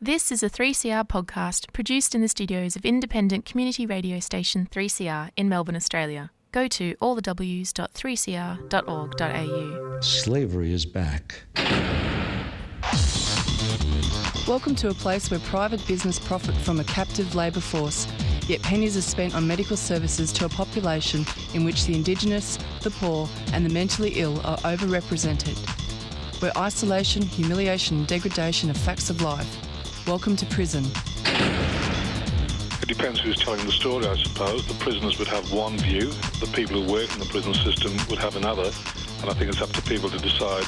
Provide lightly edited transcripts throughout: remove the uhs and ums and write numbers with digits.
This is a 3CR podcast produced in the studios of independent community radio station 3CR in Melbourne, Australia. Go to allthews.3cr.org.au. Slavery is back. Welcome to a place where private business profit from a captive labour force, yet pennies are spent on medical services to a population in which the Indigenous, the poor and the mentally ill are overrepresented. Where isolation, humiliation and degradation are facts of life. Welcome to prison. It depends who's telling the story, I suppose. The prisoners would have one view, the people who work in the prison system would have another, and I think it's up to people to decide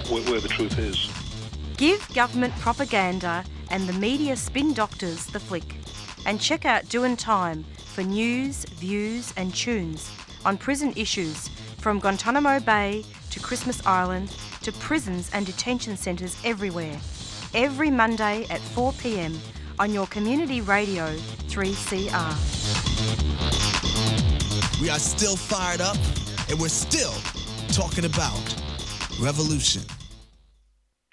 where the truth is. Give government propaganda and the media spin doctors the flick, and check out Doin Time for news, views and tunes on prison issues from Guantanamo Bay to Christmas Island to prisons and detention centres everywhere. Every Monday at 4 p.m. on your community radio 3CR. We are still fired up and we're still talking about revolution.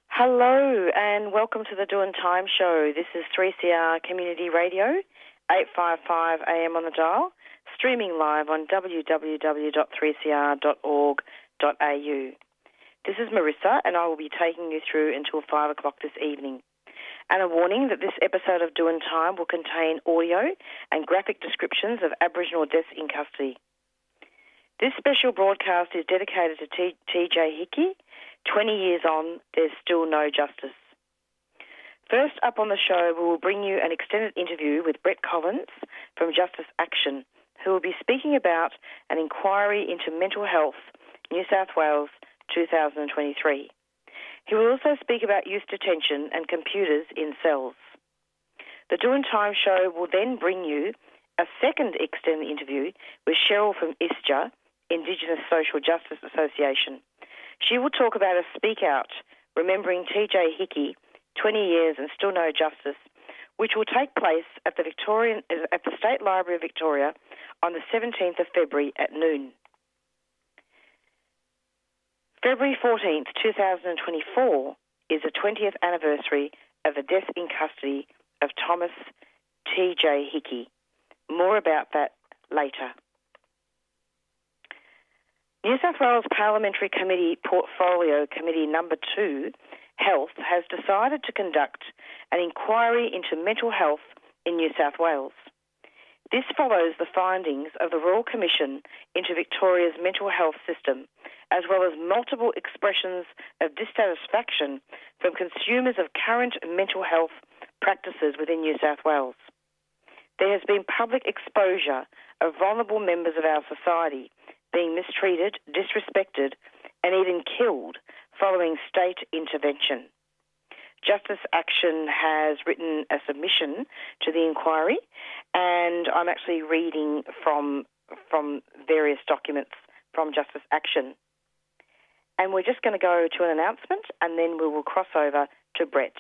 Hello and welcome to the Doin Time show. This is 3CR Community Radio, 855 AM on the dial, streaming live on www.3cr.org.au. This is Marisa and I will be taking you through until 5 o'clock this evening. And a warning that this episode of Doin Time will contain audio and graphic descriptions of Aboriginal deaths in custody. This special broadcast is dedicated to TJ Hickey. 20 years on, there's still no justice. First up on the show, we will bring you an extended interview with Brett Collins from Justice Action, who will be speaking about an inquiry into mental health, New South Wales, 2023. He will also speak about youth detention and computers in cells. The Doin Time show will then bring you a second extended interview with Cheryl from ISJA, Indigenous Social Justice Association. She will talk about a speak out, remembering TJ Hickey, 20 years and still no justice, which will take place at the State Library of Victoria on the 17th of February at noon. February 14th, 2024 is the 20th anniversary of the death in custody of Thomas TJ Hickey. More about that later. New South Wales Parliamentary Committee Portfolio Committee Number 2, Health, has decided to conduct an inquiry into mental health in New South Wales. This follows the findings of the Royal Commission into Victoria's mental health system, as well as multiple expressions of dissatisfaction from consumers of current mental health practices within New South Wales. There has been public exposure of vulnerable members of our society being mistreated, disrespected, and even killed following state intervention. Justice Action has written a submission to the inquiry, and I'm actually reading from various documents from Justice Action. And we're just going to go to an announcement and then we will cross over to Brett.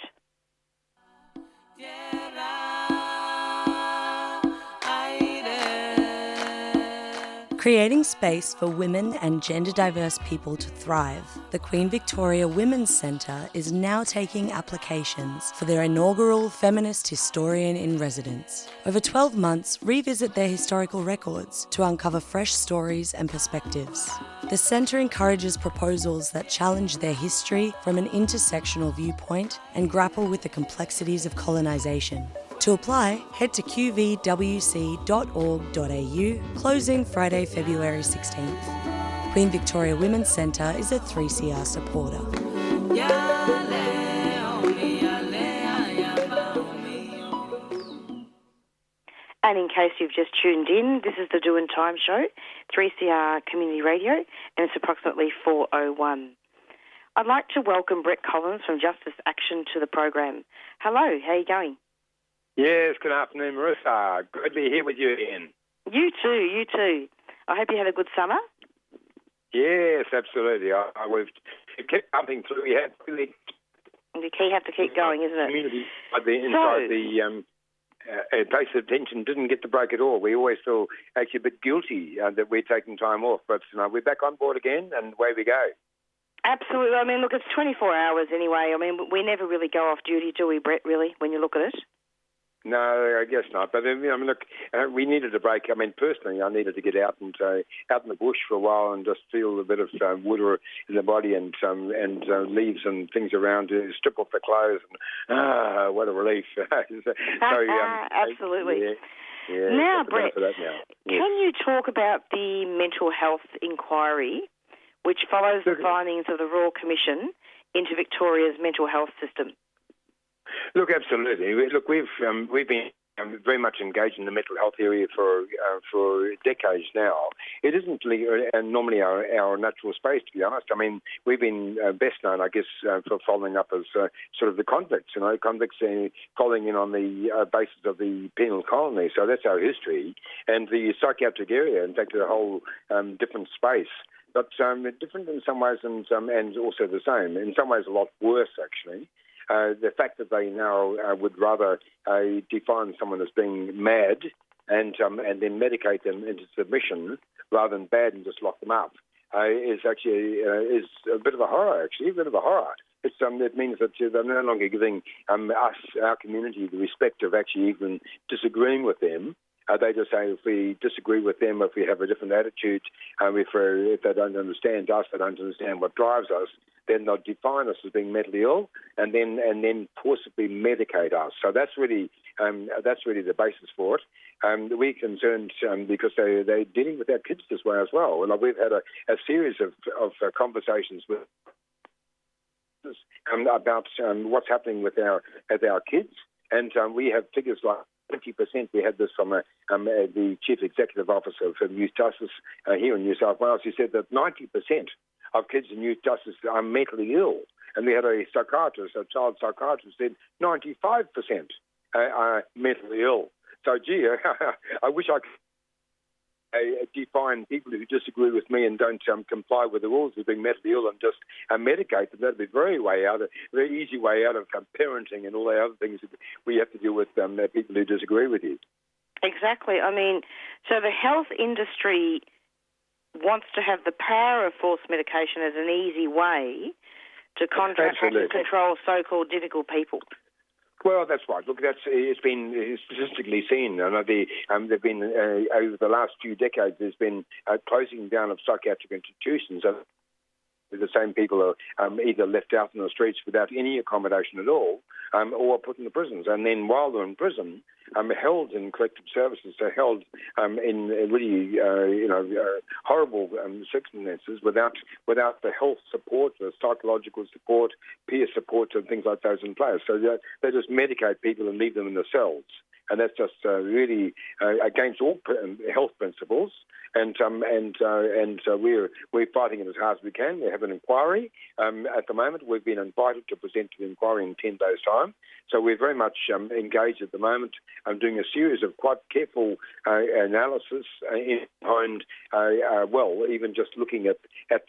Creating space for women and gender diverse people to thrive, the Queen Victoria Women's Centre is now taking applications for their inaugural Feminist Historian in Residence. Over 12 months, revisit their historical records to uncover fresh stories and perspectives. The Centre encourages proposals that challenge their history from an intersectional viewpoint and grapple with the complexities of colonisation. To apply, head to qvwc.org.au, closing Friday, February 16th. Queen Victoria Women's Centre is a 3CR supporter. And in case you've just tuned in, this is the Doin Time show, 3CR Community Radio, and it's approximately 4:01. I'd like to welcome Brett Collins from Justice Action to the program. Hello, how are you going? Yes, good afternoon, Marisa. Good to be here with you again. You too. I hope you had a good summer. Yes, absolutely. We've kept pumping through. We had 2 weeks. You have to keep going, isn't it? Community inside the place of detention didn't get the break at all. We always feel actually a bit guilty that we're taking time off, but we're back on board again and away we go. Absolutely. I mean, look, it's 24 hours anyway. I mean, we never really go off duty, do we, Brett, really, when you look at it? No, I guess not. But look, we needed a break. I mean, personally, I needed to get out in the bush for a while and just feel a bit of wood in the body and leaves and things around to strip off the clothes. And, what a relief! Absolutely. Yeah, now, Brett, yes. Can you talk about the mental health inquiry, which follows the findings of the Royal Commission into Victoria's mental health system? Look, absolutely. Look, we've been very much engaged in the mental health area for decades now. It isn't normally our natural space, to be honest. I mean, we've been best known, I guess, for following up as sort of the convicts. Convicts following in on the basis of the penal colony. So that's our history. And the psychiatric area, in fact, is a whole different space. But different in some ways and also the same. In some ways, a lot worse, actually. The fact that they now would rather define someone as being mad and then medicate them into submission rather than bad and just lock them up is actually is a bit of a horror. Actually, a bit of a horror. It means that they're no longer giving us, our community, the respect of actually even disagreeing with them. They just say if we disagree with them, if we have a different attitude, if they don't understand us, they don't understand what drives us, then they'll define us as being mentally ill and then forcibly medicate us. So that's really the basis for it. We're concerned because they're dealing with our kids this way as well. And we've had a series of conversations with about what's happening with our kids, and we have figures like 20%. We had this from the Chief Executive Officer for Youth Justice here in New South Wales. He said that 90% of kids in youth justice are mentally ill. And we had a child psychiatrist, said 95% are mentally ill. So, gee, I wish I could define people who disagree with me and don't comply with the rules of being mentally ill and just medicate them. That'd be a very easy way out of parenting and all the other things that we have to deal with people who disagree with you. Exactly. I mean, so the health industry wants to have the power of forced medication as an easy way to contract and control so-called difficult people. Well, that's right. Look, it's been statistically seen. There've been over the last few decades, there's been closing down of psychiatric institutions. The same people are either left out in the streets without any accommodation at all, or put in the prisons. And then while they're in prison, held in corrective services, so held in really horrible circumstances without the health support, the psychological support, peer support, and things like those in place. So they just medicate people and leave them in the cells. And that's just really against all health principles. And we're fighting it as hard as we can. We have an inquiry. At the moment, we've been invited to present to the inquiry in 10 days' time. So we're very much engaged at the moment. I'm doing a series of quite careful analysis behind, even just looking at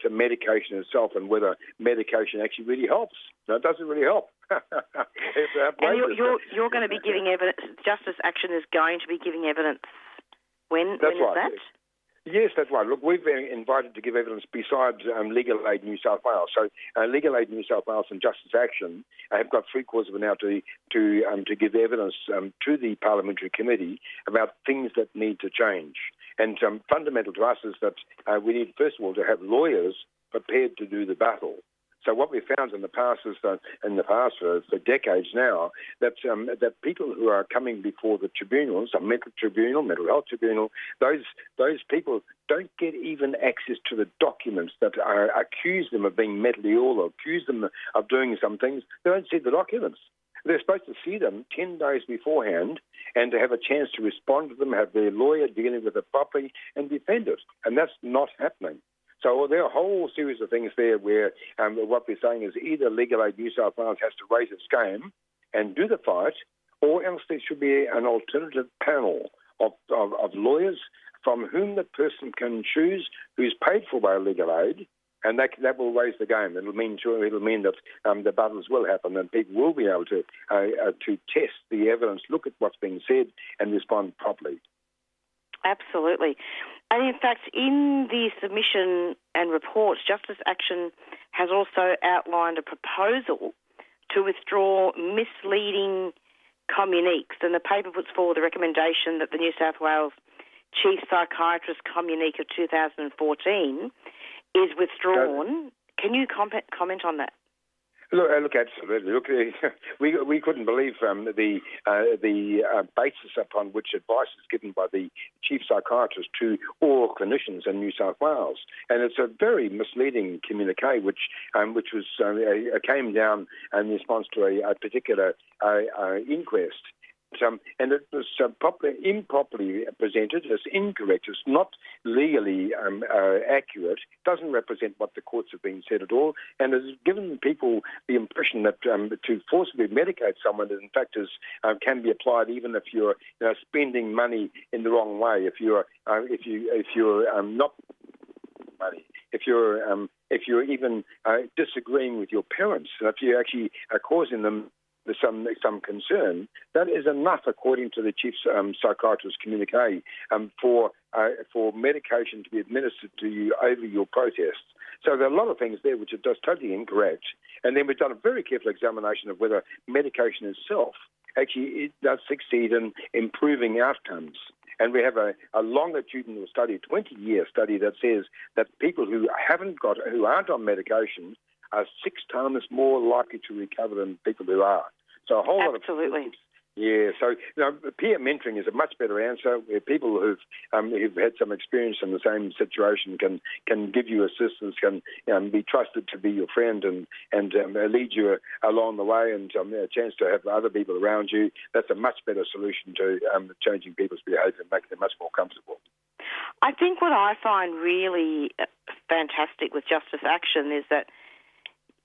the medication itself and whether medication actually really helps. No, it doesn't really help. And you're going to be giving evidence. Justice Action is going to be giving evidence. When is that? Yes, that's right. Look, we've been invited to give evidence besides Legal Aid New South Wales. So Legal Aid New South Wales and Justice Action have got three quarters of an hour to give evidence to the Parliamentary Committee about things that need to change. And fundamental to us is that we need, first of all, to have lawyers prepared to do the battle. So what we've found in the past is that for decades now, that people who are coming before the tribunals, a mental health tribunal, those people don't get even access to the documents that accuse them of being mentally ill or accuse them of doing some things. They don't see the documents. They're supposed to see them 10 days beforehand and to have a chance to respond to them, have their lawyer dealing with it properly and defend it. And that's not happening. So there are a whole series of things there where what we're saying is either Legal Aid New South Wales has to raise its game and do the fight, or else there should be an alternative panel of lawyers from whom the person can choose, who's paid for by Legal Aid, and that will raise the game. It'll mean that the battles will happen and people will be able to test the evidence, look at what's being said, and respond properly. Absolutely. And in fact, in the submission and reports, Justice Action has also outlined a proposal to withdraw misleading communiques. And the paper puts forward the recommendation that the New South Wales Chief Psychiatrist communique of 2014 is withdrawn. Can you comment on that? Look, absolutely. Look, we couldn't believe the basis upon which advice is given by the chief psychiatrist to all clinicians in New South Wales, and it's a very misleading communique, which was came down in response to a particular inquest. And it was improperly presented as incorrect. It's not legally accurate. It doesn't represent what the courts have been said at all, and has given people the impression that to forcibly medicate someone, in fact, can be applied even if you're spending money in the wrong way. If you're not money. If you're even disagreeing with your parents, if you actually are causing them some concern, that is enough, according to the chief psychiatrist communique, for medication to be administered to you over your protests. So there are a lot of things there which are just totally incorrect. And then we've done a very careful examination of whether medication itself actually does succeed in improving outcomes. And we have a longitudinal study, 20-year study, that says that people who aren't on medication are 6 times more likely to recover than people who are. So a whole lot of... Absolutely. Yeah, so peer mentoring is a much better answer, where people who've had some experience in the same situation can give you assistance, can be trusted to be your friend and lead you along the way, and a chance to have other people around you. That's a much better solution to changing people's behaviour and making them much more comfortable. I think what I find really fantastic with Justice Action is that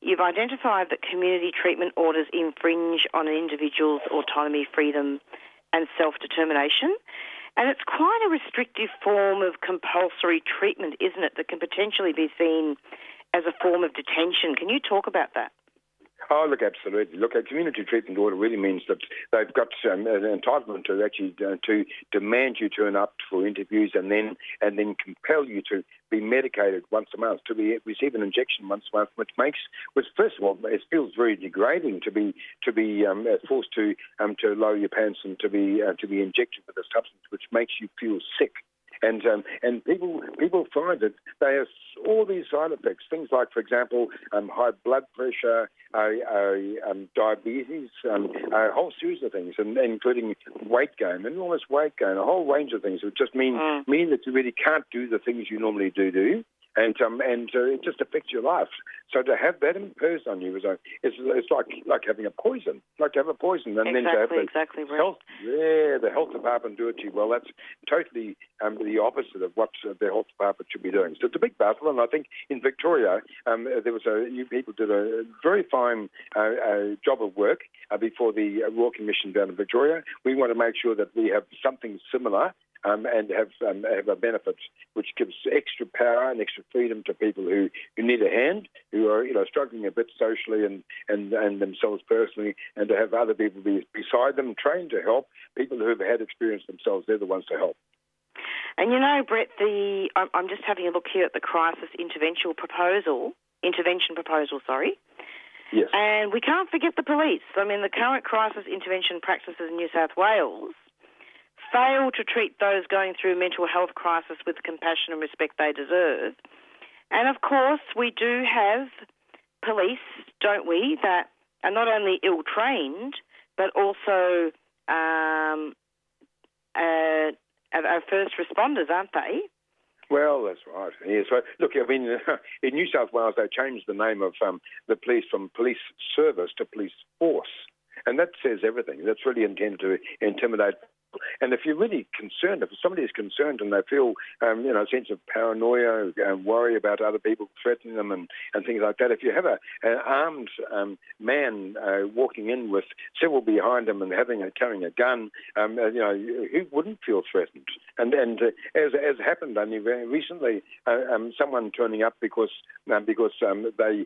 you've identified that community treatment orders infringe on an individual's autonomy, freedom and self-determination. And it's quite a restrictive form of compulsory treatment, isn't it, that can potentially be seen as a form of detention. Can you talk about that? Oh, look, absolutely. Look, a community treatment order really means that they've got an entitlement to actually to demand you turn up for interviews and then compel you to be medicated once a month, to receive an injection once a month, which first of all, it feels very degrading to be forced to lower your pants and to be injected with a substance which makes you feel sick. And people find that they have all these side effects, things like, for example, high blood pressure, diabetes, a whole series of things, and including weight gain, enormous weight gain, a whole range of things that just mean that you really can't do the things you normally do. And it just affects your life. So to have that imposed on you it's like having a poison, like to have a poison, and then to have the health department do it to you. Well, that's totally the opposite of what the health department should be doing. So it's a big battle, and I think in Victoria you people did a very fine job of work before the Royal Commission down in Victoria. We want to make sure that we have something similar. And have a benefit which gives extra power and extra freedom to people who need a hand, who are struggling a bit socially and themselves personally, and to have other people be beside them, trained to help people who have had experience themselves. They're the ones to help. And Brett, I'm just having a look here at the crisis intervention proposal. Yes. And we can't forget the police. I mean, the current crisis intervention practices in New South Wales fail to treat those going through mental health crisis with the compassion and respect they deserve. And, of course, we do have police, don't we, that are not only ill-trained but also are first responders, aren't they? Well, that's right. Yes. Right. Look, I mean, in New South Wales, they changed the name of the police from police service to police force. And that says everything. That's really intended to intimidate. And if you're really concerned, if somebody is concerned and they feel, a sense of paranoia, worry about other people threatening them and things like that, if you have an armed man walking in with several behind him and carrying a gun, who wouldn't feel threatened? And as happened only very recently, someone turning up because the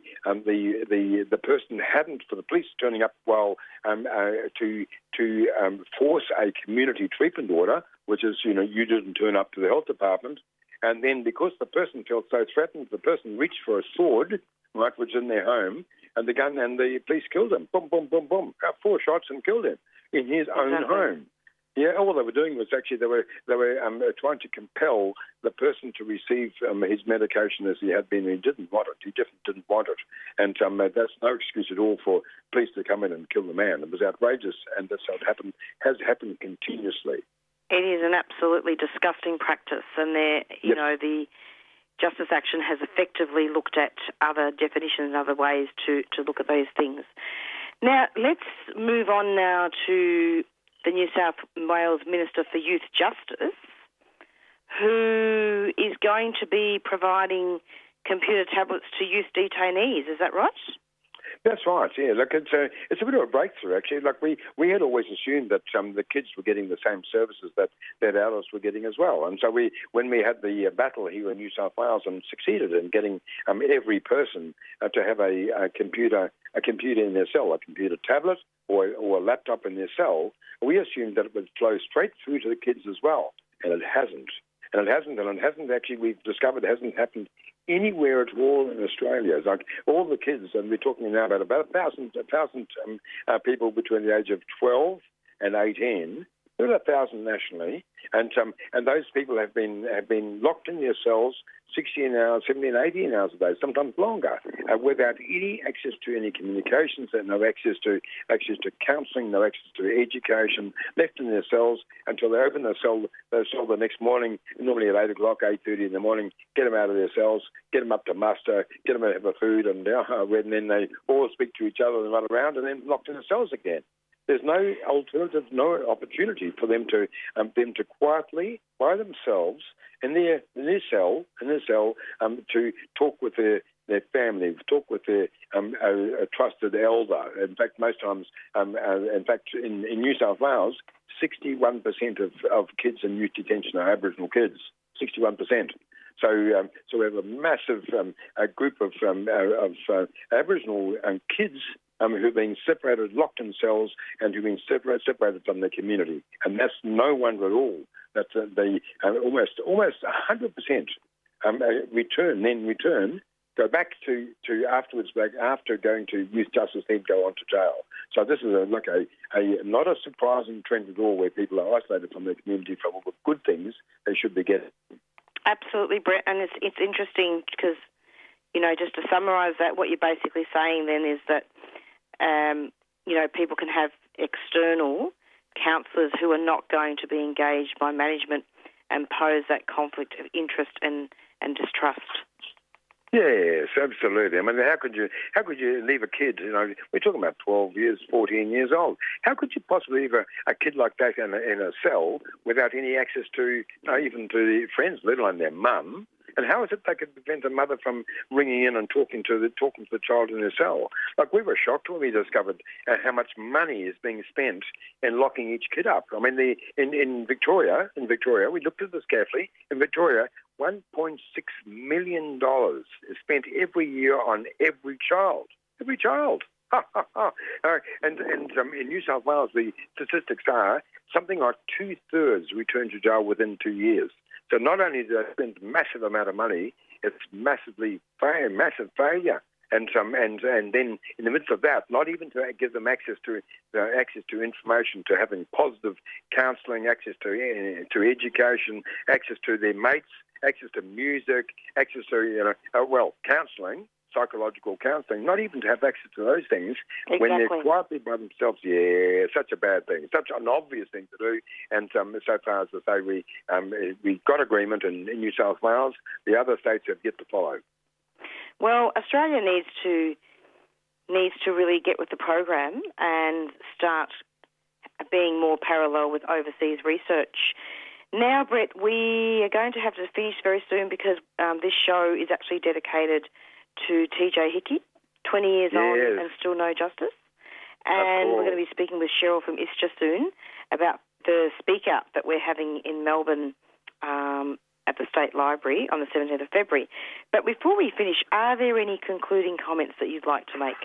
person hadn't, for the police turning up while to force a community community treatment order, which is, you didn't turn up to the health department. And then because the person felt so threatened, the person reached for a sword, right, which was in their home, and the police killed him. Boom, boom, boom, boom. 4 shots and killed him in his own home. Yeah, all they were doing was actually they were trying to compel the person to receive his medication as he had been. He didn't want it. He didn't want it, and that's no excuse at all for police to come in and kill the man. It was outrageous, and that's how it happened. Has happened continuously. It is an absolutely disgusting practice, and the Justice Action has effectively looked at other definitions and other ways to look at those things. Now, let's move on now to the New South Wales Minister for Youth Justice, who is going to be providing computer tablets to youth detainees. Is that right? That's right, yeah. Look, it's a bit of a breakthrough, actually. Like, we had always assumed that the kids were getting the same services that adults were getting as well. And so when we had the battle here in New South Wales and succeeded in getting every person to have a computer in their cell, a computer tablet or a laptop in their cell, we assumed that it would flow straight through to the kids as well. And it hasn't. And it hasn't actually, we've discovered it hasn't happened anywhere at all in Australia. It's like all the kids, and we're talking now about 1,000 people between the age of 12 and 18. There are 1,000 nationally, and those people have been locked in their cells 16 hours, 17, 18 hours a day, sometimes longer, without any access to any communications, and no access to counselling, no access to education, left in their cells until they open their cell the next morning, normally at 8 o'clock, 8:30 in the morning, get them out of their cells, get them up to muster, get them to have a food, and then they all speak to each other and run around, and then locked in the cells again. There's no alternative, no opportunity for them to quietly, by themselves, in their cell, to talk with their family, talk with a trusted elder. In fact, most times, in New South Wales, 61% of kids in youth detention are Aboriginal kids. 61%. So we have a massive group of Aboriginal kids who've been separated, locked in cells, and who've been separated from their community. And that's no wonder at all that they almost 100% return, go back to afterwards, after going to youth justice, then go on to jail. So this is not a surprising trend at all, where people are isolated from their community from all the good things they should be getting. Absolutely, Brett, and it's interesting because, just to summarise that, what you're basically saying then is that, people can have external counsellors who are not going to be engaged by management and pose that conflict of interest and distrust. Yes, absolutely. I mean, how could you leave a kid, we're talking about 12 years, 14 years old. How could you possibly leave a kid like that in a cell without any access to, even to their friends, let alone their mum? And how is it they could prevent a mother from ringing in and talking to the child in their cell? Like, we were shocked when we discovered how much money is being spent in locking each kid up. I mean, in Victoria, we looked at this carefully. In Victoria, $1.6 million is spent every year on every child. Every child. And in New South Wales, the statistics are something like 2/3 return to jail within 2 years. So not only do they spend a massive amount of money, it's massive failure. And then in the midst of that, not even to give them access to information, to having positive counselling, access to education, access to their mates, access to music, access to counselling, psychological counselling, not even to have access to those things. Exactly. When they're quietly by themselves, such a bad thing, such an obvious thing to do. And so far as to say, we got agreement in New South Wales, the other states have yet to follow. Well, Australia needs to really get with the program and start being more parallel with overseas research. Now, Brett, we are going to have to finish very soon because this show is actually dedicated to TJ Hickey, 20 years on and still no justice. And we're going to be speaking with Cheryl from ISJA soon about the speak out that we're having in Melbourne at the State Library on the 17th of February. But before we finish, are there any concluding comments that you'd like to make?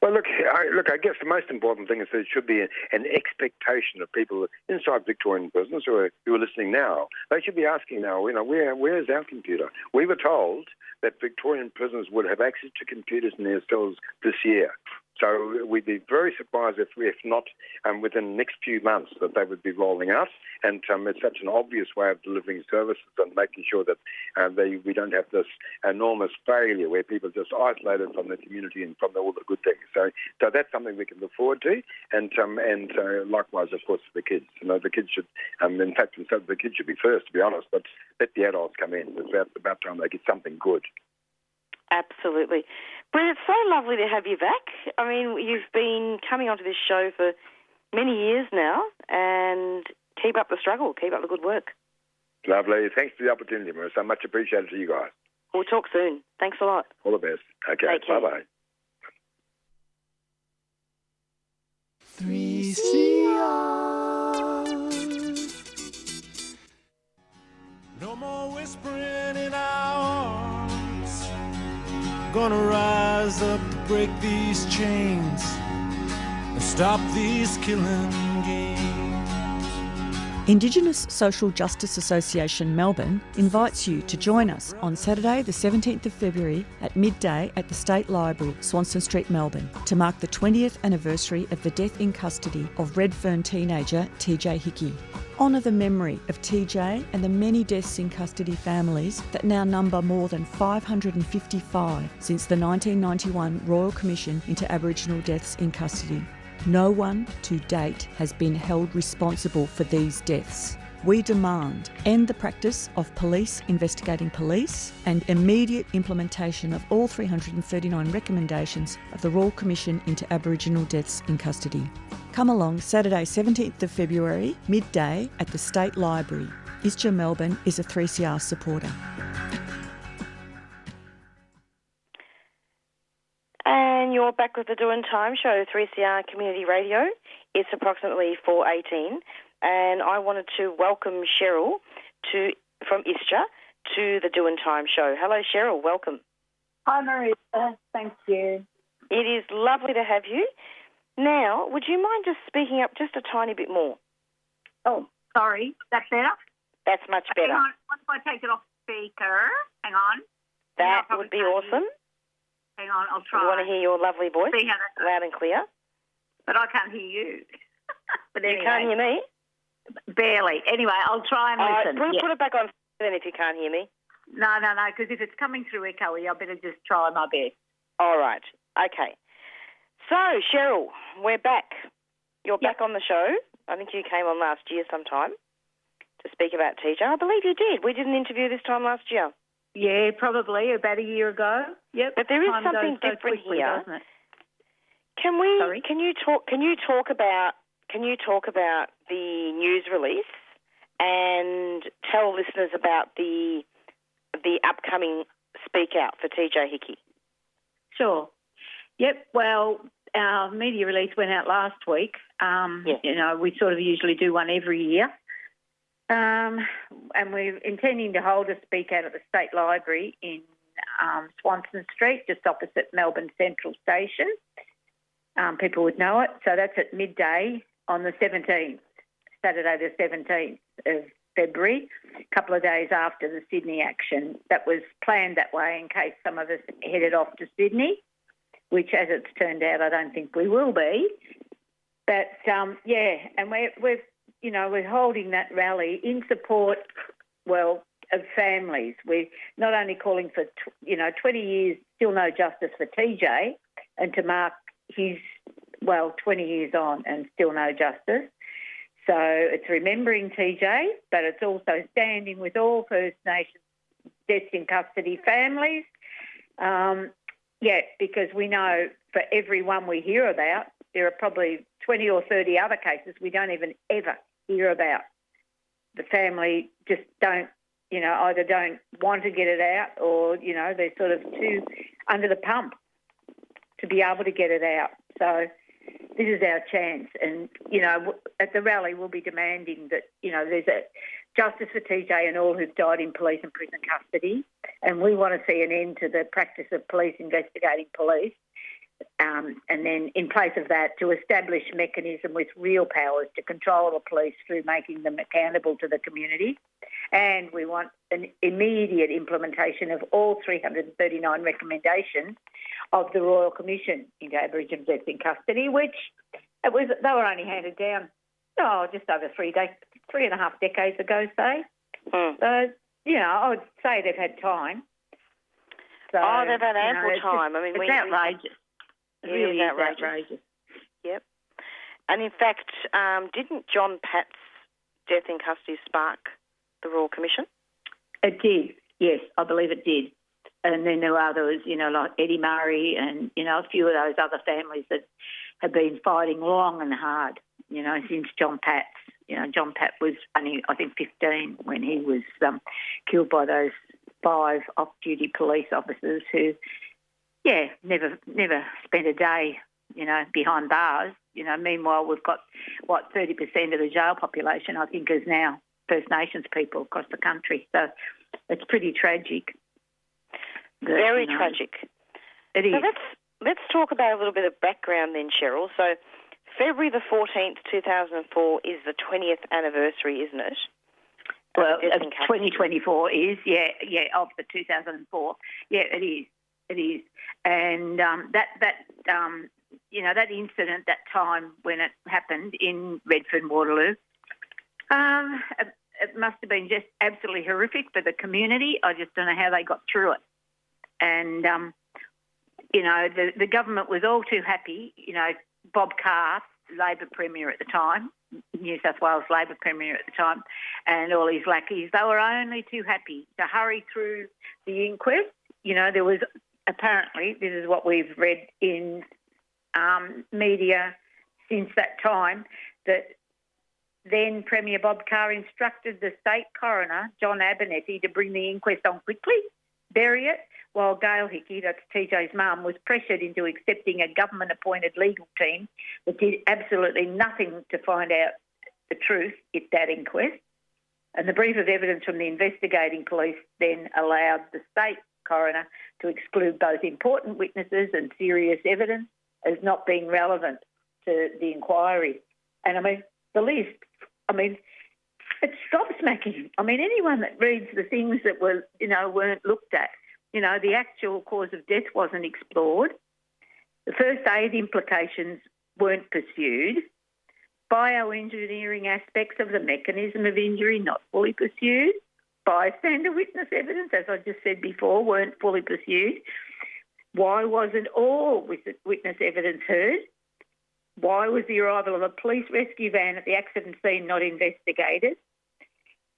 Well, look, I guess the most important thing is there should be an expectation of people inside Victorian prisons who are listening now. They should be asking now, where is our computer? We were told that Victorian prisons would have access to computers in their cells this year. So we'd be very surprised if not within the next few months that they would be rolling out. And it's such an obvious way of delivering services and making sure that we don't have this enormous failure where people are just isolated from the community and from all the good things. So that's something we can look forward to. And likewise, of course, for the kids. The kids should, in fact, the kids should be first, to be honest, but let the adults come in. It's about time they get something good. Absolutely. Brett, it's so lovely to have you back. I mean, you've been coming onto this show for many years now, and keep up the struggle, keep up the good work. Lovely. Thanks for the opportunity, Marisa. Much appreciated to you guys. We'll talk soon. Thanks a lot. All the best. Okay, take care. Bye-bye. 3CR. No more whispering in our hearts. Gonna rise up to break these chains and stop these killing games. Indigenous Social Justice Association Melbourne invites you to join us on Saturday the 17th of February at midday at the State Library, Swanston Street, Melbourne, to mark the 20th anniversary of the death in custody of Redfern teenager TJ Hickey. Honour the memory of TJ and the many deaths in custody families that now number more than 555 since the 1991 Royal Commission into Aboriginal deaths in custody. No one to date has been held responsible for these deaths. We demand end the practice of police investigating police and immediate implementation of all 339 recommendations of the Royal Commission into Aboriginal deaths in custody. Come along Saturday 17th of February, midday at the State Library. ISJA Melbourne is a 3CR supporter. And you're back with the Doin Time show, 3CR Community Radio. It's approximately 4:18, and I wanted to welcome Cheryl from ISJA to the Doin Time show. Hello, Cheryl. Welcome. Hi, Marisa. Thank you. It is lovely to have you. Now, would you mind just speaking up just a tiny bit more? Oh, sorry. That's better? That's much better. Hang on. Once I take it off speaker, hang on. That would be awesome. Hang on, I'll try. I want to hear your lovely voice, see how that goes. Loud and clear. But I can't hear you. But anyway, you can't hear me? Barely. Anyway, I'll try and listen. Put it back on then if you can't hear me. No, because if it's coming through echoey, I better just try my best. All right. Okay. So, Cheryl, we're back. You're back on the show. I think you came on last year sometime to speak about TJ. I believe you did. We did an interview this time last year. Yeah, probably about a year ago. Yep. But there is something different here. Doesn't it? Sorry? Can you talk about the news release and tell listeners about the upcoming speak out for TJ Hickey? Sure. Yep. Well, our media release went out last week. We sort of usually do one every year. And we're intending to hold a speak out at the State Library in Swanston Street, just opposite Melbourne Central Station. People would know it. So that's at midday on the 17th, Saturday the 17th of February, a couple of days after the Sydney action. That was planned that way in case some of us headed off to Sydney, which, as it's turned out, I don't think we will be. But, and we're holding that rally in support, of families. We're not only calling for, 20 years, still no justice for TJ, and to mark his, 20 years on and still no justice. So it's remembering TJ, but it's also standing with all First Nations deaths in custody families. Because we know for every one we hear about, there are probably 20 or 30 other cases we don't even ever hear about. The family just don't, either don't want to get it out or, they're sort of too under the pump to be able to get it out. So this is our chance. And, at the rally we'll be demanding that, there's a justice for TJ and all who've died in police and prison custody. And we want to see an end to the practice of police investigating police. And then in place of that, to establish a mechanism with real powers to control the police through making them accountable to the community. And we want an immediate implementation of all 339 recommendations of the Royal Commission into Aboriginal deaths in custody, which they were only handed down, just over 3.5 decades ago, say. So, I would say they've had time. So, they've had ample time. It's outrageous. It really is outrageous. Yep. And in fact, didn't John Patt's death in custody spark the Royal Commission? It did, yes, I believe it did. And then there were others, like Eddie Murray and, a few of those other families that have been fighting long and hard, since John Patt's. John Patt was only, I think, 15 when he was killed by those 5 off-duty police officers who, never spent a day, behind bars. Meanwhile, we've got, 30% of the jail population, I think, is now First Nations people across the country. So it's pretty tragic. Very tragic. It is. So let's talk about a little bit of background then, Cheryl. So February the 14th, 2004 is the 20th anniversary, isn't it? Well, 2024 is, of the 2004. Yeah, it is. It is. And that incident, that time when it happened in Redfern, Waterloo, it must have been just absolutely horrific for the community. I just don't know how they got through it. And, the government was all too happy. Bob Carr, Labor Premier at the time, New South Wales Labor Premier at the time, and all his lackeys, they were only too happy to hurry through the inquest. There was apparently, this is what we've read in media since that time, that then Premier Bob Carr instructed the state coroner, John Abernethy, to bring the inquest on quickly, bury it, while Gail Hickey, that's TJ's mum, was pressured into accepting a government-appointed legal team that did absolutely nothing to find out the truth at that inquest. And the brief of evidence from the investigating police then allowed the state coroner to exclude both important witnesses and serious evidence as not being relevant to the inquiry. And, the list, it's gobsmacking. Anyone that reads the things that were, weren't looked at, the actual cause of death wasn't explored. The first aid implications weren't pursued. Bioengineering aspects of the mechanism of injury not fully pursued. Bystander witness evidence, as I just said before, weren't fully pursued. Why wasn't all witness evidence heard? Why was the arrival of a police rescue van at the accident scene not investigated?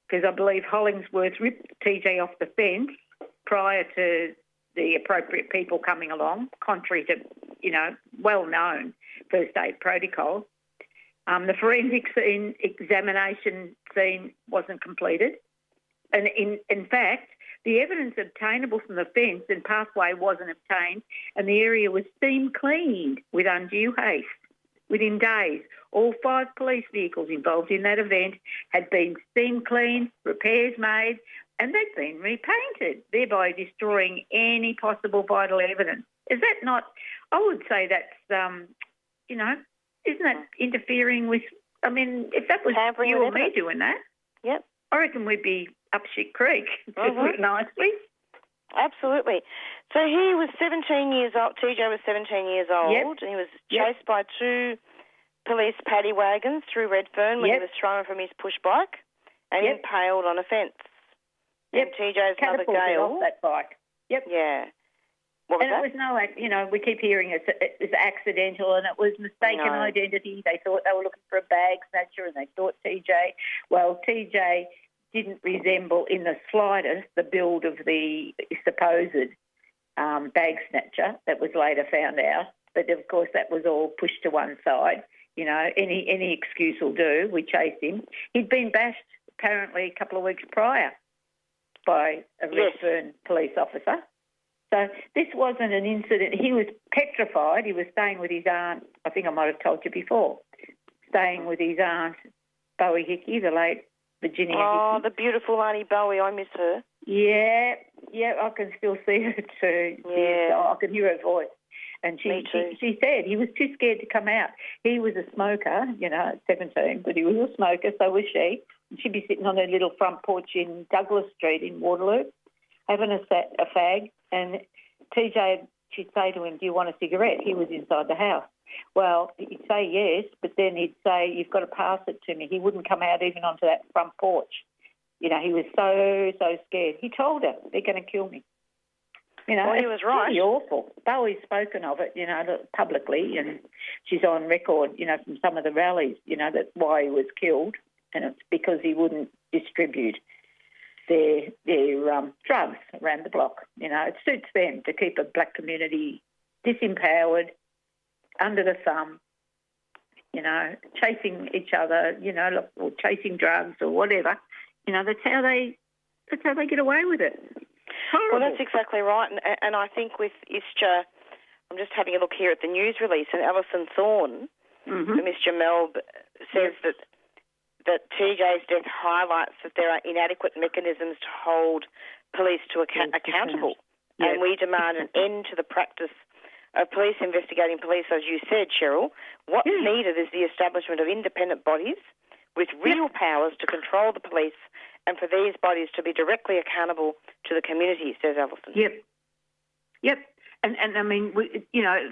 Because I believe Hollingsworth ripped TJ off the fence prior to the appropriate people coming along, contrary to, well-known first aid protocol. The forensic examination scene wasn't completed. And in fact, the evidence obtainable from the fence and pathway wasn't obtained, and the area was steam cleaned with undue haste. Within days, all 5 police vehicles involved in that event had been steam cleaned, repairs made, and they'd been repainted, thereby destroying any possible vital evidence. Is that not, I would say that's, isn't that interfering with, if that was tampering you or evidence. me doing that, yep, I reckon we'd be up shit creek, to put it nicely. Absolutely. So he was 17 years old, TJ was 17 years old, and he was chased by 2 police paddy wagons through Redfern when he was thrown from his push bike and impaled on a fence. And TJ's mother, Gail, off that bike. Yep. Yeah. What was and that? It was no, we keep hearing it was accidental and it was mistaken identity. They thought they were looking for a bag snatcher and they thought TJ. Well, TJ didn't resemble in the slightest the build of the supposed bag snatcher that was later found out. But, of course, that was all pushed to one side. Any excuse will do. We chased him. He'd been bashed apparently a couple of weeks prior by a Redfern police officer. So this wasn't an incident. He was petrified. He was staying with his aunt. I think I might have told you before. Staying with his aunt, Bowie Hickey, the late Virginia Hickey. Oh, the beautiful Auntie Bowie. I miss her. Yeah, I can still see her too. Yeah. I can hear her voice. And she said he was too scared to come out. He was a smoker, at 17, but he was a smoker, so was she. And she'd be sitting on her little front porch in Douglas Street in Waterloo, having a fag. And TJ, she'd say to him, "Do you want a cigarette?" He was inside the house. Well, he'd say yes, but then he'd say, "You've got to pass it to me." He wouldn't come out even onto that front porch. He was so scared. He told her, "They're going to kill me." Well, he was right. It's really awful. Bowie's spoken of it, publicly, and she's on record, from some of the rallies, that's why he was killed, and it's because he wouldn't distribute their drugs around the block. It suits them to keep a black community disempowered, under the thumb, chasing each other, or chasing drugs or whatever. That's how they get away with it. Horrible. Well, that's exactly right. And I think with ISJA, I'm just having a look here at the news release, and Alison Thorne from ISJA Melb says that TJ's death highlights that there are inadequate mechanisms to hold police to accountable. Yes. And we demand an end to the practice of police investigating police, as you said, Cheryl. What's needed is the establishment of independent bodies with real powers to control the police, and for these bodies to be directly accountable to the community, says Alison. Yep. And I mean,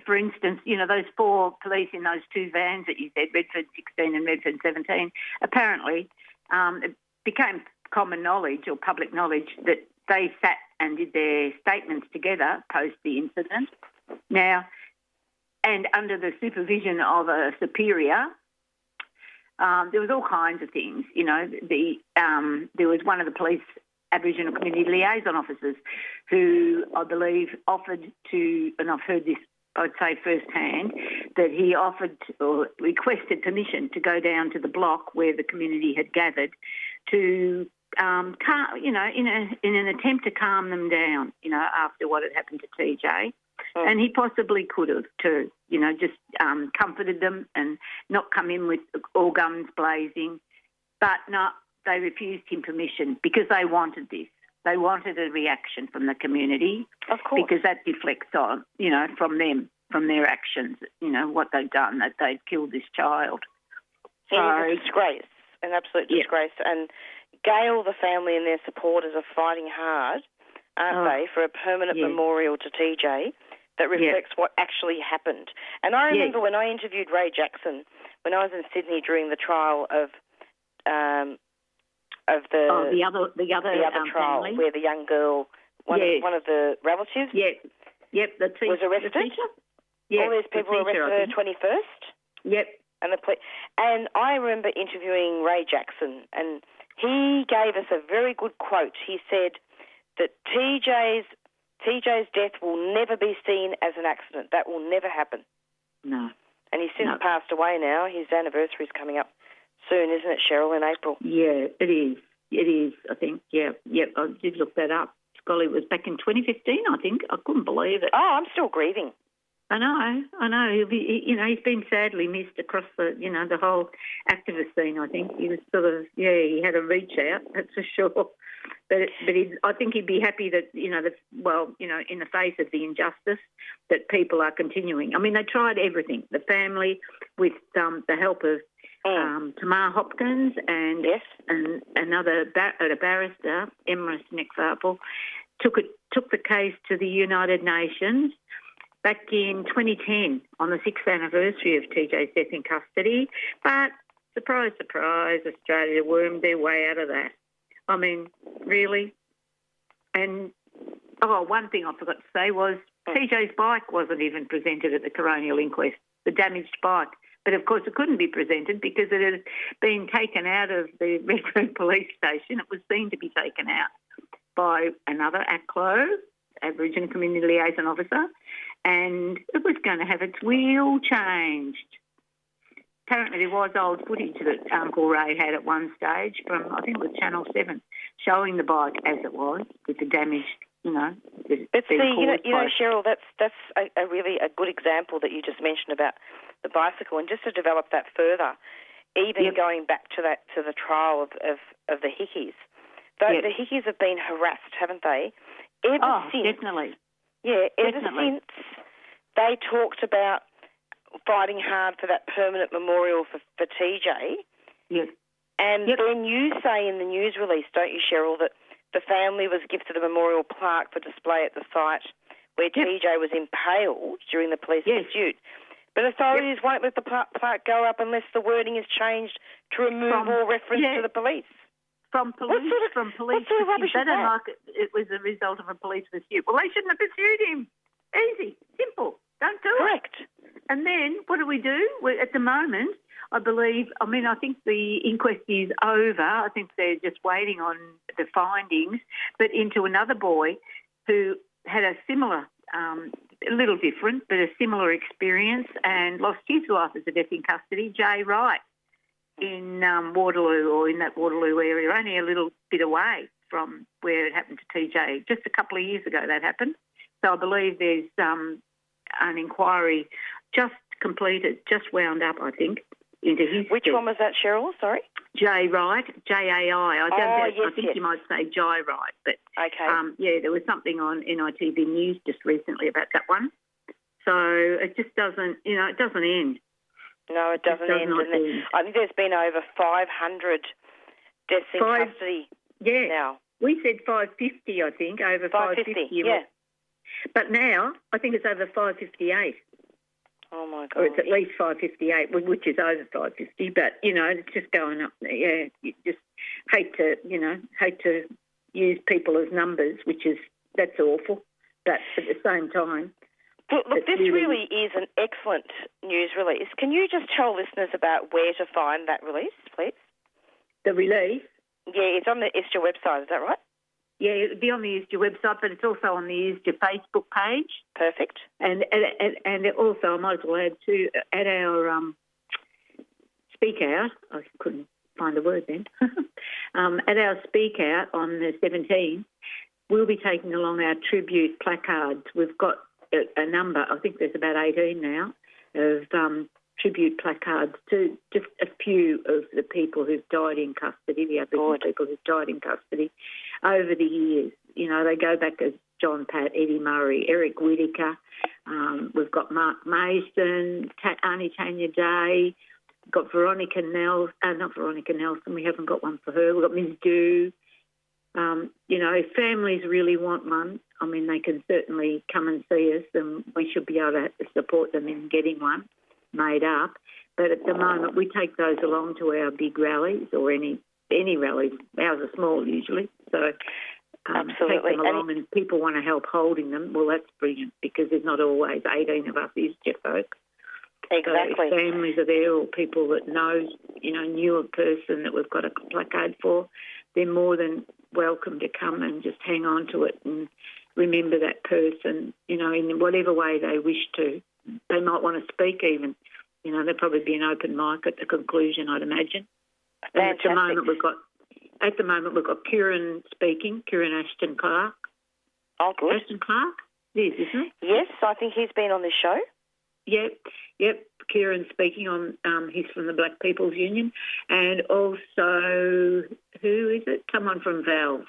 for instance, those 4 police in those 2 vans that you said, Redford 16 and Redford 17, apparently it became common knowledge or public knowledge that they sat and did their statements together post the incident. Now, and under the supervision of a superior, there was all kinds of things. There was one of the police Aboriginal community liaison officers who, I believe, offered to, and I've heard this, I'd say firsthand, that he offered or requested permission to go down to the block where the community had gathered to, calm, in an attempt to calm them down, after what had happened to TJ. And he possibly could have too, just comforted them and not come in with all guns blazing. But no, they refused him permission because they wanted this. They wanted a reaction from the community. Of course. Because that deflects on, from them, from their actions, what they've done, that they'd killed this child. It is a disgrace, an absolute disgrace. And Gail, the family and their supporters are fighting hard, aren't they, for a permanent memorial to TJ that reflects what actually happened. And I remember when I interviewed Ray Jackson when I was in Sydney during the trial of the other trial family, where the young girl, one of the relatives, was arrested. All these people were arrested on the 21st. And I remember interviewing Ray Jackson, and he gave us a very good quote. He said that TJ's death will never be seen as an accident. That will never happen. No. And he's since passed away now. His anniversary is coming up soon, isn't it, Cheryl, in April? Yeah, it is. It is, I think. Yeah, I did look that up. Golly, it was back in 2015, I think. I couldn't believe it. Oh, I'm still grieving. I know. He'll be, he's been sadly missed across the, the whole activist scene, I think. He was sort of, he had a reach out, that's for sure. But I think he'd be happy that, in the face of the injustice, that people are continuing. I mean, they tried everything. The family, with the help of Tamar Hopkins and another barrister, Emrys Nekfarpel, took the case to the United Nations back in 2010 on the 6th anniversary of TJ's death in custody. But surprise, surprise, Australia wormed their way out of that. I mean, really? And, one thing I forgot to say was TJ's bike wasn't even presented at the coronial inquest, the damaged bike. But, of course, it couldn't be presented because it had been taken out of the Redfern police station. It was seen to be taken out by another ACLO, Aboriginal Community Liaison Officer, and it was going to have its wheel changed. Apparently there was old footage that Uncle Ray had at one stage from, I think it was Channel 7, showing the bike as it was with the damaged, Cheryl, that's a really a good example that you just mentioned about the bicycle. And just to develop that further, even going back to the trial of the Hickeys. The Hickeys have been harassed, haven't they? Ever since. Definitely. Yeah, ever since they talked about fighting hard for that permanent memorial for TJ. Yes. And then you say in the news release, don't you, Cheryl, that the family was gifted a memorial plaque for display at the site where TJ was impaled during the police pursuit. But authorities won't let the plaque go up unless the wording is changed to remove all reference to the police. From police pursuit. They don't like it was a result of a police pursuit. Well, they shouldn't have pursued him. Easy, simple. Don't do it. Correct. And then what do? At the moment, I think the inquest is over. I think they're just waiting on the findings, but into another boy who had a similar, a little different, but a similar experience and lost his life as a death in custody, Jay Wright, in Waterloo, or in that Waterloo area, only a little bit away from where it happened to TJ. Just a couple of years ago that happened. So I believe there's an inquiry just completed, just wound up, I think, into his Which one was that, Cheryl? Sorry? Jay Wright, J-A-I. I think you might say Jai Wright. But, there was something on NITV News just recently about that one. So it just doesn't, it doesn't end. No, it doesn't end. I think there's been over 500 deaths in custody now. We said 550, I think, over 550. Yeah. But now I think it's over 558. Oh, my God. Or it's at least 558, which is over 550. But, it's just going up there. Yeah, you just hate to use people as numbers, that's awful. But at the same time... Look, this really is an excellent news release. Can you just tell listeners about where to find that release, please? The release? Yeah, it's on the ISJA website, is that right? Yeah, it'll be on the ISJA website, but it's also on the ISJA Facebook page. Perfect. And also, I might as well add to, at our speak out, I couldn't find the word then, at our speak out on the 17th, we'll be taking along our tribute placards. We've got a number, I think there's about 18 now, of tribute placards to just a few of the people who've died in custody, the Aboriginal people who've died in custody over the years. They go back as John Pat, Eddie Murray, Eric Whittaker. We've got Mark Mason, Auntie Tanya Day. We've got Veronica Nelson. Not Veronica Nelson. We haven't got one for her. We've got Ms. Dew. If families really want one, they can certainly come and see us, and we should be able to support them in getting one made up. But at the moment, we take those along to our big rallies or any rallies. Ours are small usually, so take them along, and people want to help holding them. Well, that's brilliant, because there's not always 18 of us ISJA folk. Exactly. So if families are there, or people that knew a person that we've got a placard for, they're more than welcome to come and just hang on to it and remember that person, in whatever way they wish to. They might want to speak even. There'll probably be an open mic at the conclusion, I'd imagine. And at the moment we've got Kieran speaking, Kieran Ashton Clark. Oh, good. Ashton Clark? Yes, isn't it? Yes, I think he's been on this show. Yep. Kieran speaking on, he's from the Black People's Union. And also, who is it? Someone from VALS,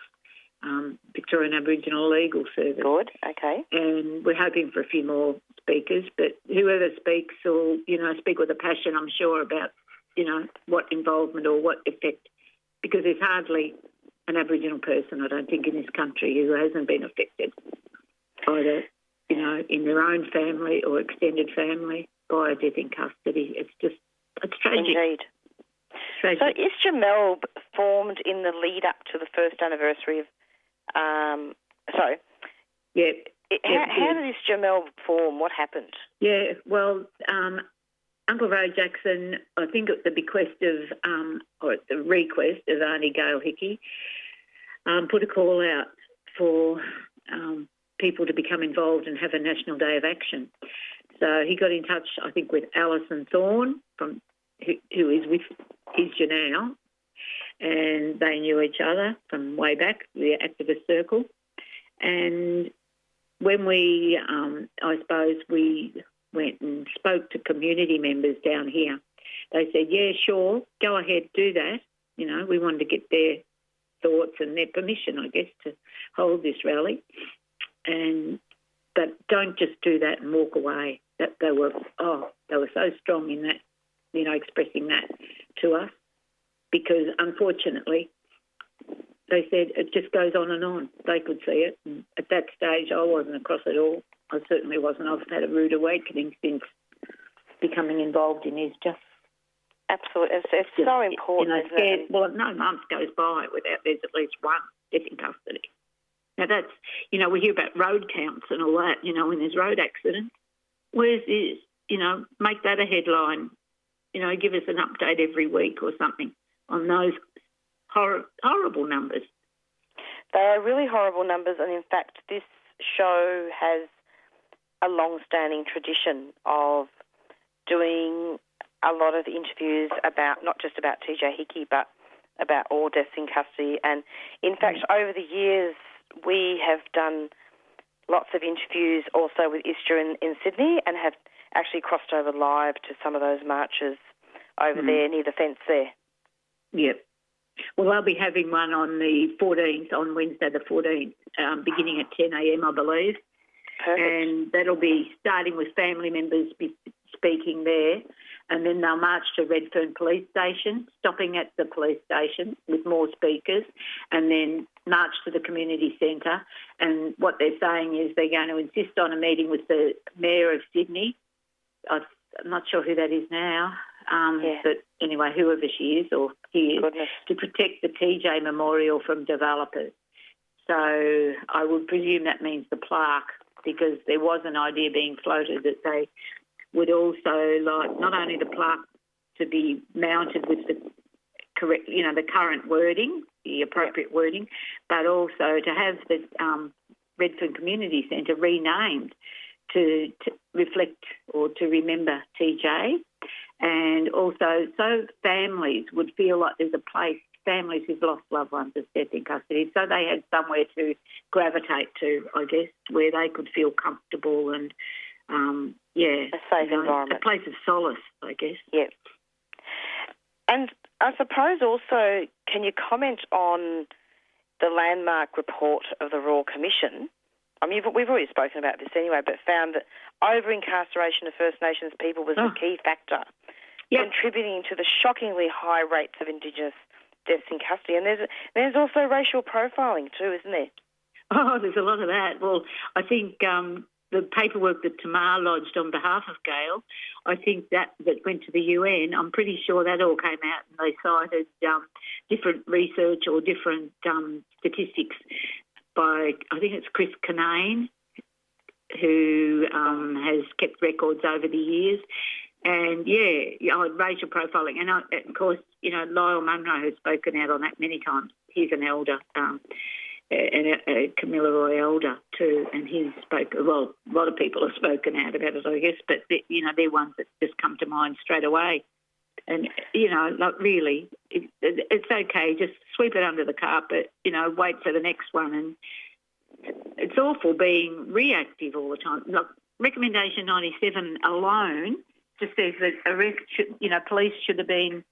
Victorian Aboriginal Legal Service. Good, okay. And we're hoping for a few more speakers, but whoever speaks will, speak with a passion, I'm sure, about, what involvement or what effect, because there's hardly an Aboriginal person, I don't think, in this country who hasn't been affected either, in their own family or extended family by a death in custody. It's tragic. Indeed. Tragic. So ISJA Melb formed in the lead up to the first anniversary of, How did ISJA Melb form? What happened? Yeah, well, Uncle Ray Jackson, I think at the bequest of, or at the request of Auntie Gail Hickey, put a call out for people to become involved and have a National Day of Action. So he got in touch, I think, with Alison Thorne, who is with ISJA now, and they knew each other from way back, the activist circle. And when we, we went and spoke to community members down here, they said, yeah, sure, go ahead, do that. We wanted to get their thoughts and their permission, I guess, to hold this rally. And But don't just do that and walk away. That they were so strong in that, expressing that to us, because unfortunately they said it just goes on and on. They could see it. And at that stage, I wasn't across it all. I certainly wasn't. I've had a rude awakening since becoming involved in ISJA. Absolutely. It's so important, isn't it? Well, no month goes by without there's at least one death in custody. Now that's, we hear about road counts and all that, when there's road accidents. Where's this? Make that a headline. Give us an update every week or something on those horrible numbers. They are really horrible numbers, and in fact this show has a long-standing tradition of doing a lot of interviews about, not just about TJ Hickey, but about all deaths in custody. And in fact, over the years, we have done lots of interviews also with ISJA in Sydney, and have actually crossed over live to some of those marches over there near the fence there. Yep. Well, I'll be having one on the 14th, on Wednesday the 14th, beginning at 10 a.m, I believe. Perfect. And that'll be starting with family members speaking there, and then they'll march to Redfern Police Station, stopping at the police station with more speakers, and then march to the community centre. And what they're saying is they're going to insist on a meeting with the Mayor of Sydney. I'm not sure who that is now, but anyway, whoever she is or he is, to protect the TJ Memorial from developers. So I would presume that means the plaque, because there was an idea being floated that they would also like not only the plaque to be mounted with the correct, the current wording, the appropriate wording, but also to have the Redfern Community Centre renamed to reflect or to remember TJ, and also so families would feel like there's a place, families who've lost loved ones as death in custody, so they had somewhere to gravitate to, I guess, where they could feel comfortable and, a safe environment. A place of solace, I guess. Yeah. And I suppose also, can you comment on the landmark report of the Royal Commission? I mean, we've already spoken about this anyway, but found that over-incarceration of First Nations people was the key factor contributing to the shockingly high rates of Indigenous deaths in custody. And there's also racial profiling too, isn't there? Oh, there's a lot of that. Well, I think the paperwork that Tamar lodged on behalf of Gail, I think that went to the UN, I'm pretty sure that all came out and they cited different research or different statistics by, I think it's Chris Kinane, who has kept records over the years. And, racial profiling. And, of course, Lyle Munro has spoken out on that many times. He's an elder, and a Camilla Roy elder too, and he's spoken, well, a lot of people have spoken out about it, I guess, but, they're ones that just come to mind straight away. And, really, it's okay, just sweep it under the carpet, wait for the next one. And it's awful being reactive all the time. Like, Recommendation 97 alone just says that arrest should, police should have been,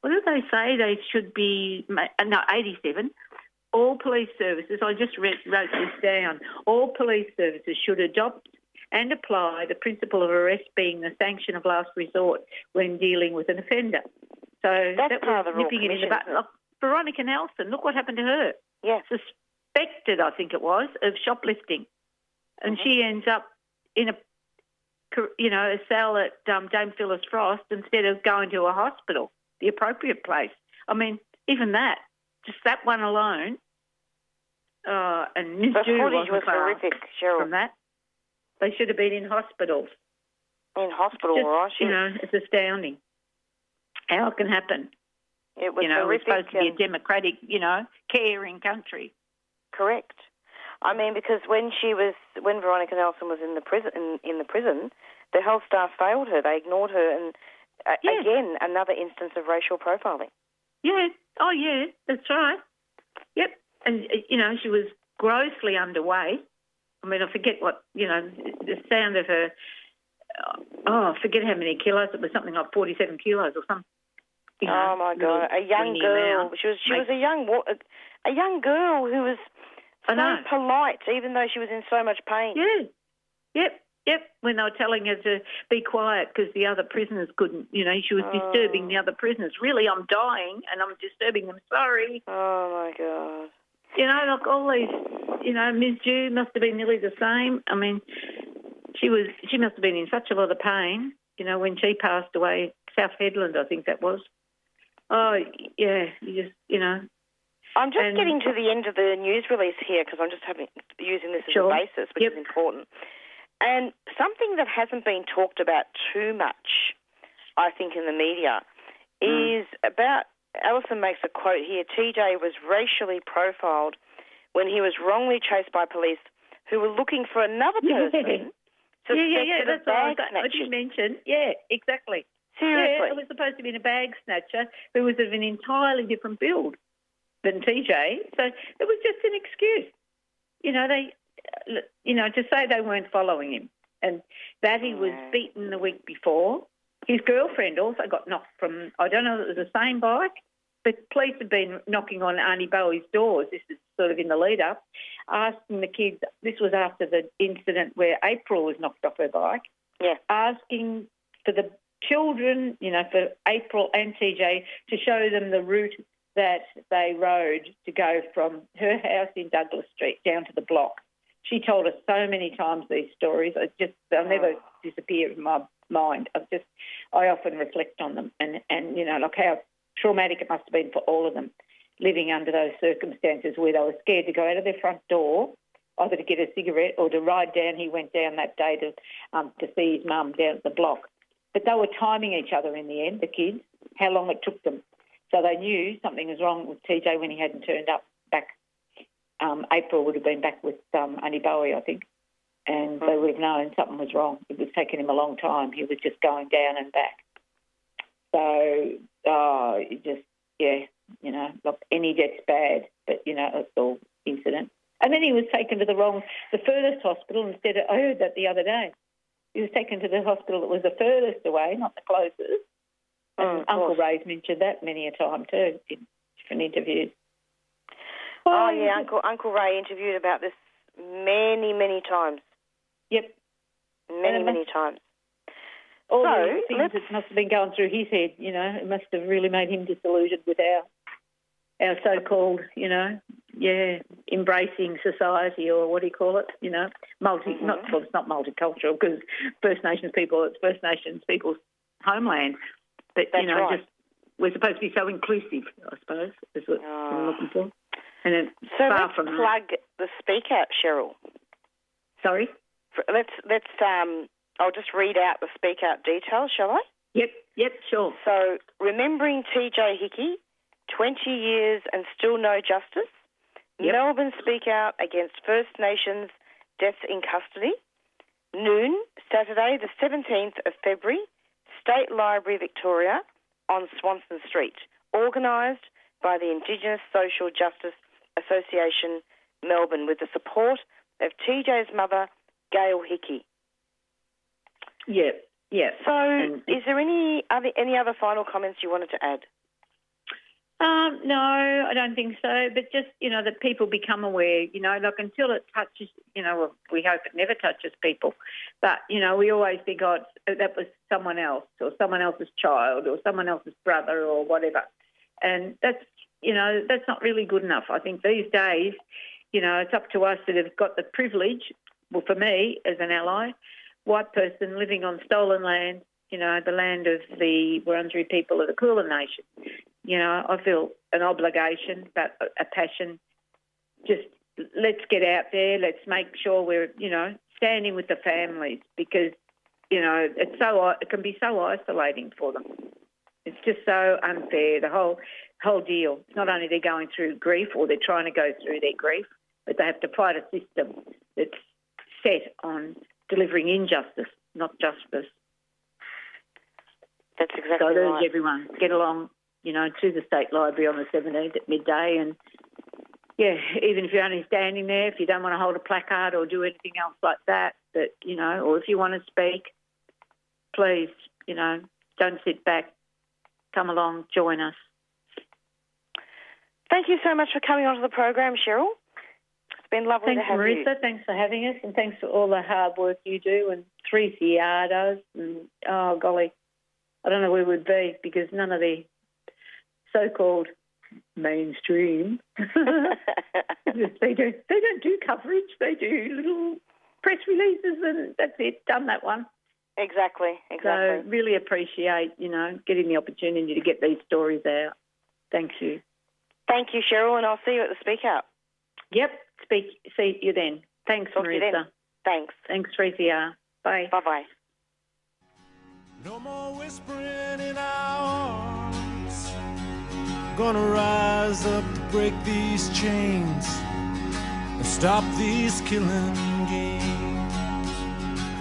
what did they say? They should be, 87. All police services, I just wrote this down, all police services should adopt and apply the principle of arrest being the sanction of last resort when dealing with an offender. So that's that part was of the nipping it in the butt. Like Veronica Nelson, look what happened to her. Yeah. Suspected, I think it was, of shoplifting. And she ends up in a cell at Dame Phyllis Frost instead of going to a hospital, the appropriate place. I mean, even that, just that one alone, and Ms. Dew wasn't horrific, Cheryl. From that. They should have been in hospitals. In hospital, right? It's astounding how it can happen. It was we're horrific. supposed to be a democratic, caring country. Correct. I mean, because when Veronica Nelson was in the prison, the health staff failed her. They ignored her, and again, another instance of racial profiling. Yeah. Oh, yeah. That's right. Yep. And she was grossly underweight. I mean, I forget what the sound of her. I forget how many kilos. It was something like 47 kilos or something. Oh my God! A young girl. She was a young girl who was so polite, even though she was in so much pain. Yeah, Yep, when they were telling her to be quiet because the other prisoners couldn't, she was disturbing the other prisoners. Really, I'm dying and I'm disturbing them. Sorry. Oh, my God. Like all these, Ms. Jew must have been nearly the same. I mean, she must have been in such a lot of pain, when she passed away, South Headland, I think that was. Oh, yeah, you just, I'm just getting to the end of the news release here because I'm just using this as a basis, which is important. And something that hasn't been talked about too much, I think, in the media is about, Alison makes a quote here, TJ was racially profiled when he was wrongly chased by police who were looking for another person. That's what I did mention. Yeah, exactly. Seriously. Yeah, it was supposed to be a bag snatcher who was of an entirely different build than TJ. So it was just an excuse. To say they weren't following him and that he was beaten the week before. His girlfriend also got knocked from, I don't know if it was the same bike, but police had been knocking on Auntie Bowie's doors, this is sort of in the lead-up, asking the kids, this was after the incident where April was knocked off her bike, asking for the children, for April and TJ to show them the route that they rode to go from her house in Douglas Street down to the block. She told us so many times these stories. They'll never disappear in my mind. I often reflect on them and like how traumatic it must have been for all of them living under those circumstances where they were scared to go out of their front door, either to get a cigarette or to ride down. He went down that day to see his mum down at the block. But they were timing each other in the end, the kids, how long it took them. So they knew something was wrong with TJ when he hadn't turned up back. April would have been back with Auntie Bowie, I think, and they would have known something was wrong. It was taking him a long time. He was just going down and back. So, look, any death's bad, but, it's all incident. And then he was taken to the furthest hospital instead of, I heard that the other day. He was taken to the hospital that was the furthest away, not the closest. And Uncle Ray's mentioned that many a time too in different interviews. Oh, yeah, Uncle Ray interviewed about this many, many times. Yep. Many times. All the things that must have been going through his head, it must have really made him disillusioned with our so-called, embracing society, or what do you call it, it's not multicultural because First Nations people's homeland. But, we're supposed to be so inclusive, I suppose, is what I'm looking for. And it's far from plug the Speak Out, Cheryl. Sorry? Let's I'll just read out the Speak Out details, shall I? Yep, sure. So, remembering TJ Hickey, 20 years and still no justice. Yep. Melbourne Speak Out against First Nations deaths in custody. Noon, Saturday the 17th of February, State Library, Victoria, on Swanston Street, organised by the Indigenous Social Justice Association, Melbourne, with the support of TJ's mother, Gail Hickey. Yeah. So, is there any other final comments you wanted to add? No, I don't think so. But just, that people become aware, until it touches, we hope it never touches people. But, we always think, that was someone else or someone else's child or someone else's brother or whatever. And that's not really good enough. I think these days, it's up to us that have got the privilege, well, for me as an ally, white person living on stolen land, the land of the Wurundjeri people of the Kulin Nation. I feel an obligation, but a passion. Just let's get out there. Let's make sure we're, standing with the families because, it can be so isolating for them. It's just so unfair, the whole deal. It's not only they're going through grief or they're trying to go through their grief, but they have to fight a system that's set on delivering injustice, not justice. That's exactly so right. So everyone get along, to the State Library on the 17th at midday. And, even if you're only standing there, if you don't want to hold a placard or do anything else like that, or if you want to speak, please, don't sit back. Come along, join us. Thank you so much for coming onto the program, Cheryl. It's been lovely to have Marisa. you. Thanks for having us, and thanks for all the hard work you do and 3CR does. And, oh, golly, I don't know where we'd be because none of the so-called mainstream, they don't do coverage. They do little press releases and that's it, done that one. Exactly. So really appreciate, getting the opportunity to get these stories out. Thank you. Thank you, Cheryl, and I'll see you at the Speak Out. Yep, see you then. Thanks, Talk Marisa. to you then. Thanks. Thanks, 3CR. Bye. Bye-bye. No more whispering in our arms. Gonna rise up to break these chains and stop these killing games.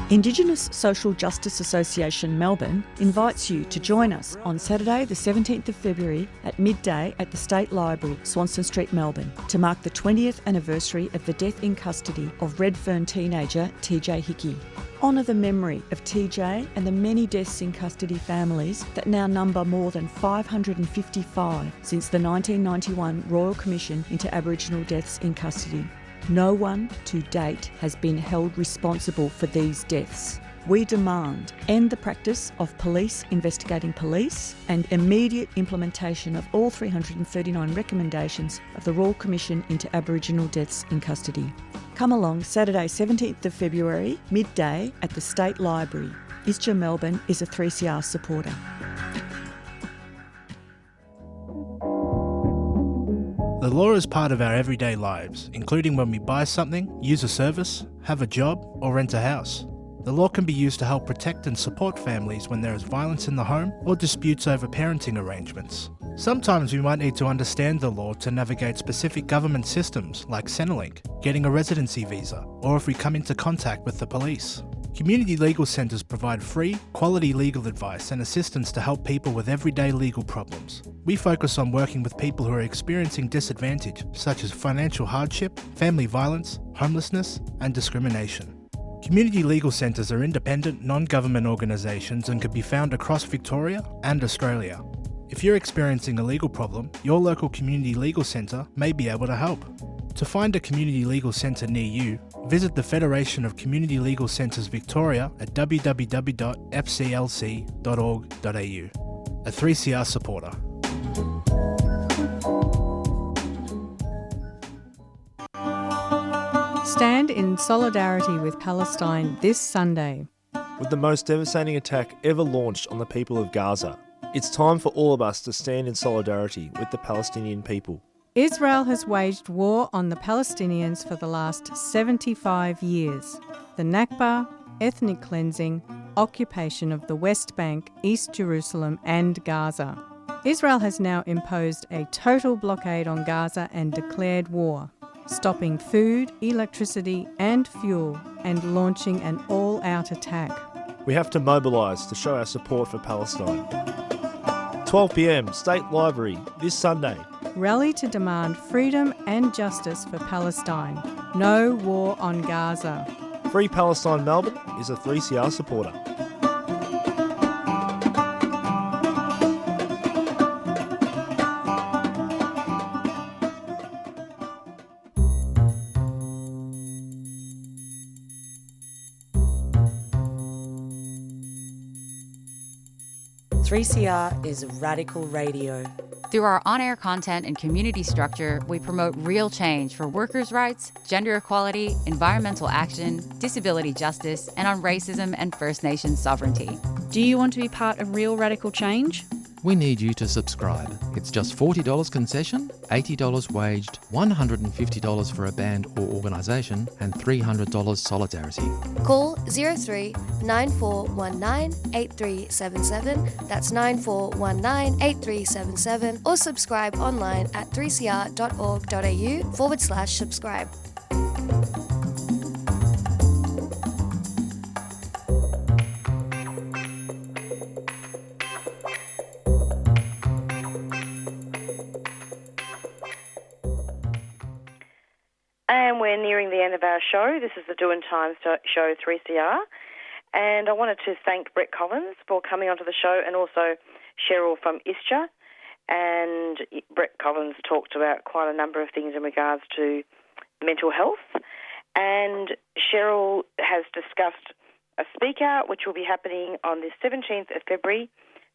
Indigenous Social Justice Association Melbourne invites you to join us on Saturday the 17th of February at midday at the State Library, Swanston Street, Melbourne, to mark the 20th anniversary of the death in custody of Redfern teenager TJ Hickey. Honour the memory of TJ and the many deaths in custody families that now number more than 555 since the 1991 Royal Commission into Aboriginal deaths in custody. No one to date has been held responsible for these deaths. We demand end the practice of police investigating police and immediate implementation of all 339 recommendations of the Royal Commission into Aboriginal deaths in custody. Come along Saturday 17th of February, midday at the State Library. ISJA Melbourne is a 3CR supporter. The law is part of our everyday lives, including when we buy something, use a service, have a job, or rent a house. The law can be used to help protect and support families when there is violence in the home or disputes over parenting arrangements. Sometimes we might need to understand the law to navigate specific government systems like Centrelink, getting a residency visa, or if we come into contact with the police. Community legal centres provide free, quality legal advice and assistance to help people with everyday legal problems. We focus on working with people who are experiencing disadvantage, such as financial hardship, family violence, homelessness, and discrimination. Community legal centres are independent, non-government organisations and can be found across Victoria and Australia. If you're experiencing a legal problem, your local community legal centre may be able to help. To find a community legal centre near you, visit the Federation of Community Legal Centres Victoria at www.fclc.org.au. A 3CR supporter. Stand in solidarity with Palestine this Sunday. With the most devastating attack ever launched on the people of Gaza, it's time for all of us to stand in solidarity with the Palestinian people. Israel has waged war on the Palestinians for the last 75 years. The Nakba, ethnic cleansing, occupation of the West Bank, East Jerusalem and Gaza. Israel has now imposed a total blockade on Gaza and declared war, stopping food, electricity and fuel and launching an all-out attack. We have to mobilise to show our support for Palestine. 12 p.m, State Library, this Sunday. Rally to demand freedom and justice for Palestine. No war on Gaza. Free Palestine Melbourne is a 3CR supporter. .3CR is radical radio. Through our on-air content and community structure, we promote real change for workers' rights, gender equality, environmental action, disability justice, and on racism and First Nations sovereignty. Do you want to be part of real radical change? We need you to subscribe. It's just $40 concession, $80 waged, $150 for a band or organisation, and $300 solidarity. Call 03 9419 8377, that's 9419 8377, or subscribe online at 3cr.org.au/subscribe. And we're nearing the end of our show. This is the Doin Time show 3CR. And I wanted to thank Brett Collins for coming onto the show and also Cheryl from ISJA. And Brett Collins talked about quite a number of things in regards to mental health. And Cheryl has discussed a speak out which will be happening on the 17th of February,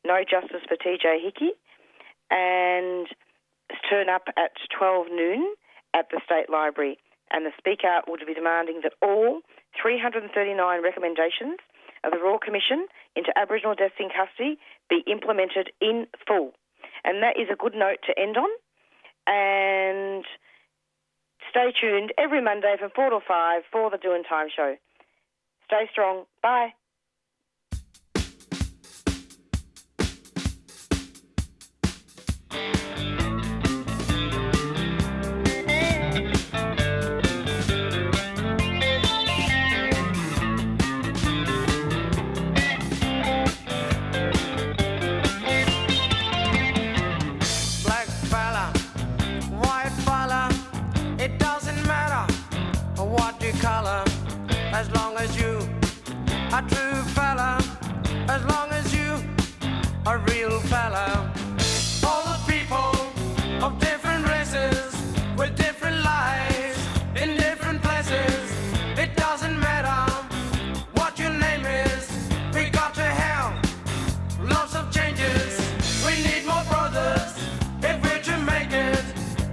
No Justice for TJ Hickey, and turn up at 12 noon at the State Library. And the speak out will be demanding that all 339 recommendations of the Royal Commission into Aboriginal deaths in custody be implemented in full. And that is a good note to end on. And stay tuned every Monday from 4 to 5 for the Doin Time show. Stay strong. Bye. As long as you a true fella, as long as you a real fella. All the people of different races with different lives in different places. It doesn't matter what your name is. We got to have lots of changes. We need more brothers if we're to make it.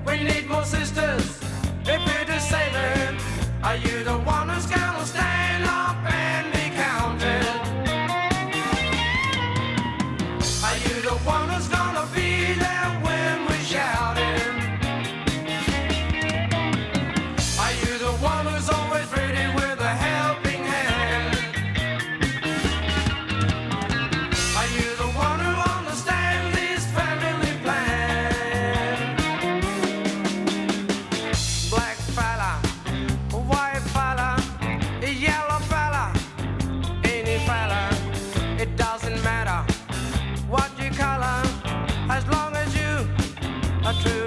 We need more sisters if we're to save it. Are you the one who's gonna stand up and be counted? Are you the one who's gonna be there when we're shouting? Are you the one who's always ready with a helping hand? Are you the one who understands this family plan? Black fella, white fella, yellow fella, any fella, it doesn't matter what you color, as long as you are true.